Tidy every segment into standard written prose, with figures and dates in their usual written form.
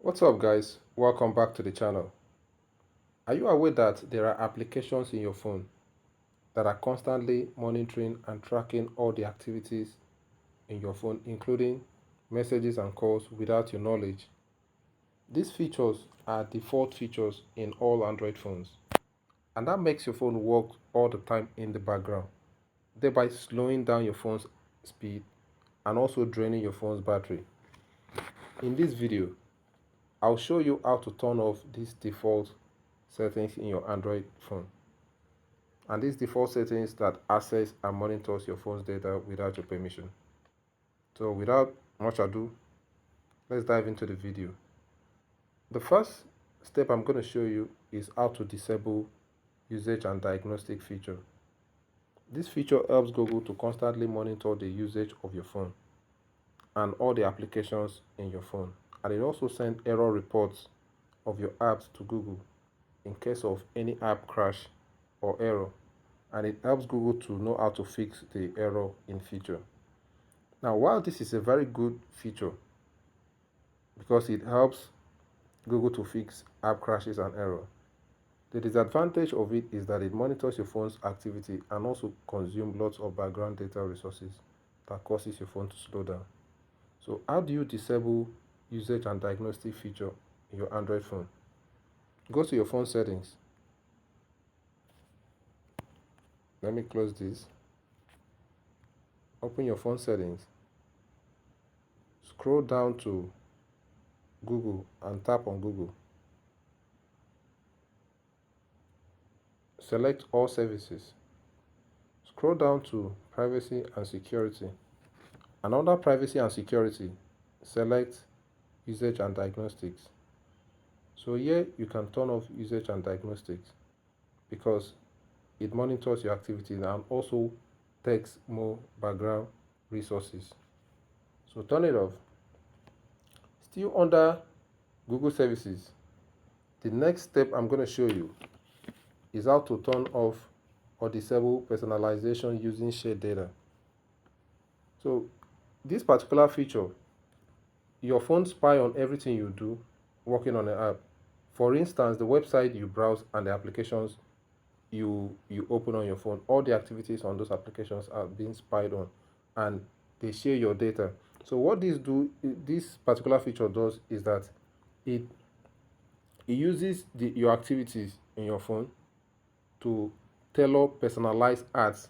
What's up guys, welcome back to the channel. Are you aware that there are applications in your phone that are constantly monitoring and tracking all the activities in your phone, including messages and calls, without your knowledge? These features are default features in all Android phones, and that makes your phone work all the time in the background, thereby slowing down your phone's speed and also draining your phone's battery. In this video, I'll show you how to turn off these default settings in your Android phone. And these default settings that access and monitors your phone's data without your permission. So without much ado, let's dive into the video. The first step I'm going to show you is how to disable usage and diagnostic feature. This feature helps Google to constantly monitor the usage of your phone and all the applications in your phone. And it also sends error reports of your apps to Google in case of any app crash or error, and it helps Google to know how to fix the error in future. Now, while this is a very good feature because it helps Google to fix app crashes and error, the disadvantage of it is that it monitors your phone's activity and also consumes lots of background data resources that causes your phone to slow down. So how do you disable usage and diagnostic feature in your Android phone? Go to your phone settings. Let me close this. Open your phone settings. Scroll down to Google and tap on Google. Select all services. Scroll down to privacy and security. And under privacy and security, select usage and diagnostics. So here you can turn off usage and diagnostics because it monitors your activities and also takes more background resources. So turn it off. Still under Google services, the next step I'm going to show you is how to turn off or disable personalization using shared data. So this particular feature, your phone spy on everything you do working on an app. For instance, the website you browse and the applications you open on your phone, all the activities on those applications are being spied on and they share your data. So what this particular feature does is that it uses your activities in your phone to tailor personalized ads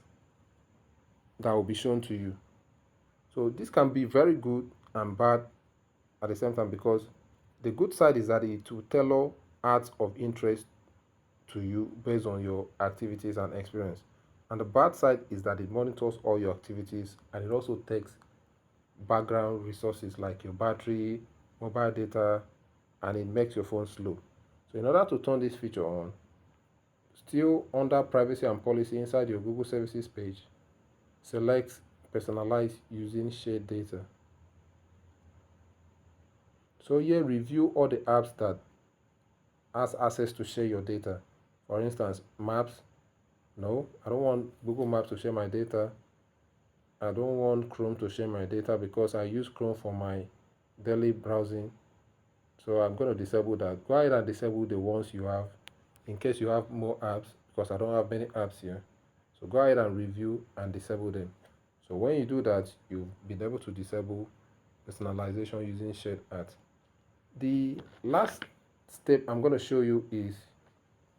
that will be shown to you. So this can be very good and bad at the same time, because the good side is that it will tailor ads of interest to you based on your activities and experience. And the bad side is that it monitors all your activities and it also takes background resources like your battery, mobile data, and it makes your phone slow. So in order to turn this feature on, still under privacy and policy inside your Google services page, select personalize using shared data. So here, review all the apps that has access to share your data. For instance, Maps. No, I don't want Google Maps to share my data. I don't want Chrome to share my data because I use Chrome for my daily browsing. So I'm going to disable that. Go ahead and disable the ones you have in case you have more apps, because I don't have many apps here. So go ahead and review and disable them. So when you do that, you'll be able to disable personalization using shared ads. The last step I'm going to show you is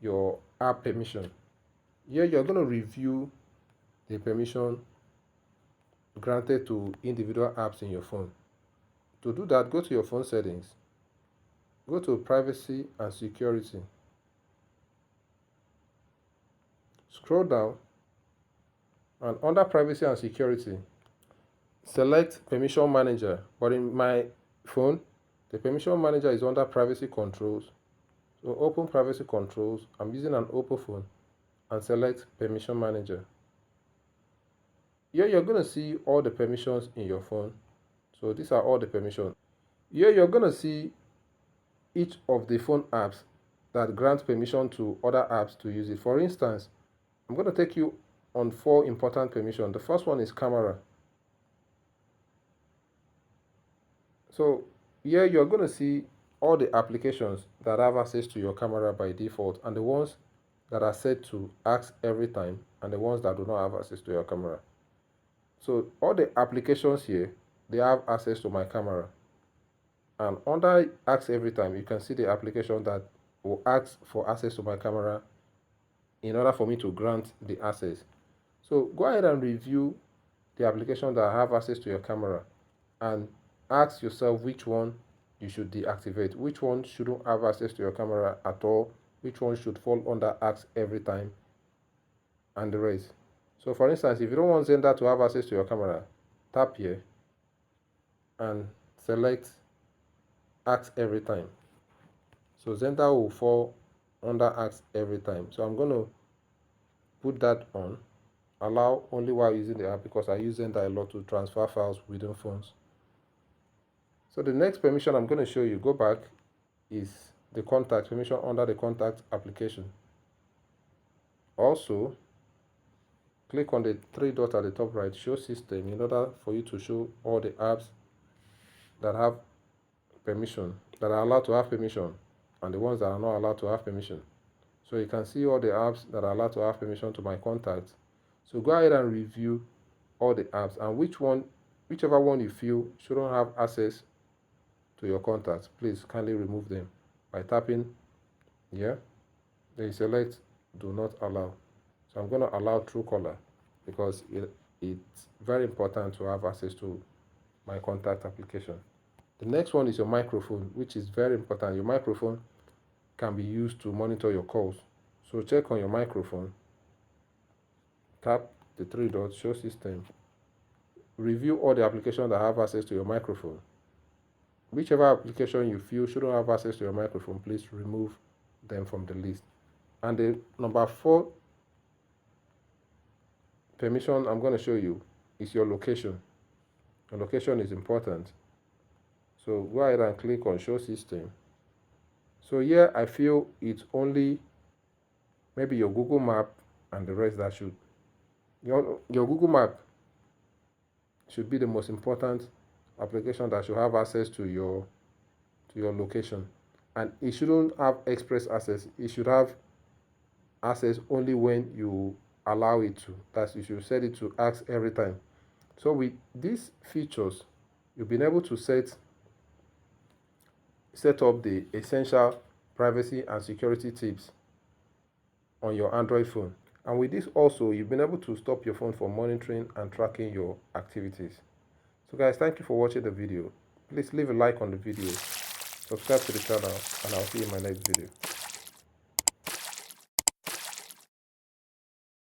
your app permission. Here you're going to review the permission granted to individual apps in your phone. To do that, go to your phone settings, go to privacy and security, scroll down, and under privacy and security, select permission manager. But in my phone, the permission manager is under privacy controls. So open privacy controls. I'm using an Oppo phone, and select permission manager. Here you're going to see all the permissions in your phone. So these are all the permissions. Here you're going to see each of the phone apps that grant permission to other apps to use it. For instance, I'm going to take you on 4 important permissions. The first one is camera. So here you're going to see all the applications that have access to your camera by default, and the ones that are set to ask every time, and the ones that do not have access to your camera. So all the applications here, they have access to my camera. And under ask every time, you can see the application that will ask for access to my camera in order for me to grant the access. So go ahead and review the application that have access to your camera and ask yourself which one you should deactivate, which one shouldn't have access to your camera at all, which one should fall under ask every time, and the rest. So for instance, if you don't want Xender to have access to your camera, tap here and select ask every time. So Xender will fall under ask every time. So I'm going to put that on, allow only while using the app, because I use Xender a lot to transfer files within phones. So the next permission I'm going to show you, go back, is the contact permission under the contact application. Also, click on the three dots at the top right, show system, in order for you to show all the apps that have permission, that are allowed to have permission, and the ones that are not allowed to have permission. So you can see all the apps that are allowed to have permission to my contacts. So go ahead and review all the apps, and whichever one you feel shouldn't have access to your contacts, please kindly remove them by tapping here. Then you select do not allow. So I'm going to allow Truecaller because it's very important to have access to my contact application. The next one is your microphone, which is very important. Your microphone can be used to monitor your calls. So check on your microphone, tap the three dots, show system, review all the applications that have access to your microphone. Whichever application you feel shouldn't have access to your microphone, please remove them from the list. And the number 4 permission I'm going to show you is your location. Your location is important. So go ahead and click on show system. So here I feel it's only maybe your Google Map and the rest that should. Your Google Map should be the most important application that should have access to your location, and it shouldn't have express access. It should have access only when you allow it to. That's, you should set it to ask every time. So with these features, you've been able to set up the essential privacy and security tips on your Android phone. And with this also, you've been able to stop your phone from monitoring and tracking your activities. So guys, thank you for watching the video. Please leave a like on the video, subscribe to the channel, and I'll see you in my next video.